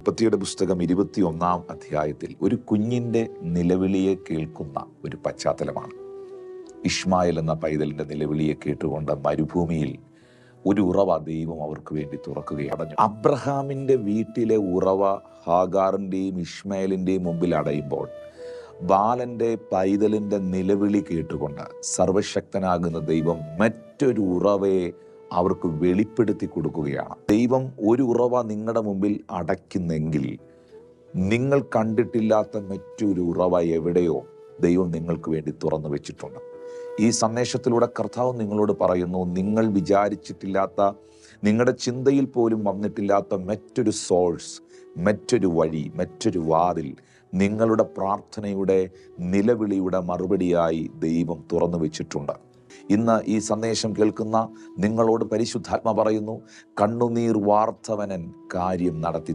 ഉൽപ്പത്തിയുടെ പുസ്തകം 21-ാം അധ്യായത്തിൽ ഒരു കുഞ്ഞിൻ്റെ നിലവിളിയെ കേൾക്കുന്ന ഒരു പശ്ചാത്തലമാണ്. ഇഷ്മായേൽ എന്ന പൈതലിൻ്റെ നിലവിളിയെ കേട്ടുകൊണ്ട് മരുഭൂമിയിൽ ഒരു ഉറവ ദൈവം അവർക്ക് വേണ്ടി തുറക്കുകയാണ്. അബ്രഹാമിൻ്റെ വീട്ടിലെ ഉറവ ഹാഗാറിൻ്റെയും ഇഷ്മായേലിൻ്റെയും മുമ്പിൽ അടയുമ്പോൾ ബാലൻ്റെ പൈതലിൻ്റെ നിലവിളി കേട്ടുകൊണ്ട് സർവശക്തനാകുന്ന ദൈവം മറ്റൊരു ഉറവയെ അവർക്ക് വെളിപ്പെടുത്തി കൊടുക്കുകയാണ്. ദൈവം ഒരു ഉറവ നിങ്ങളുടെ മുമ്പിൽ അടയ്ക്കുന്നെങ്കിൽ നിങ്ങൾ കണ്ടിട്ടില്ലാത്ത മറ്റൊരു ഉറവ എവിടെയോ ദൈവം നിങ്ങൾക്ക് വേണ്ടി തുറന്നു വെച്ചിട്ടുണ്ട്. ഈ സന്ദേശത്തിലൂടെ കർത്താവ് നിങ്ങളോട് പറയുന്നു, നിങ്ങൾ വിചാരിച്ചിട്ടില്ലാത്ത, നിങ്ങളുടെ ചിന്തയിൽ പോലും വന്നിട്ടില്ലാത്ത മറ്റൊരു സോഴ്സ്, മറ്റൊരു വഴി, മറ്റൊരു വാതിൽ നിങ്ങളുടെ പ്രാർത്ഥനയുടെ നിലവിളിയുടെ മറുപടിയായി ദൈവം തുറന്നു വെച്ചിട്ടുണ്ട്. ഇന്ന് ഈ സന്ദേശം കേൾക്കുന്ന നിങ്ങളോട് പരിശുദ്ധാത്മ പറയുന്നു, കണ്ണുനീർ വാർത്തവനൻ കാര്യം നടത്തി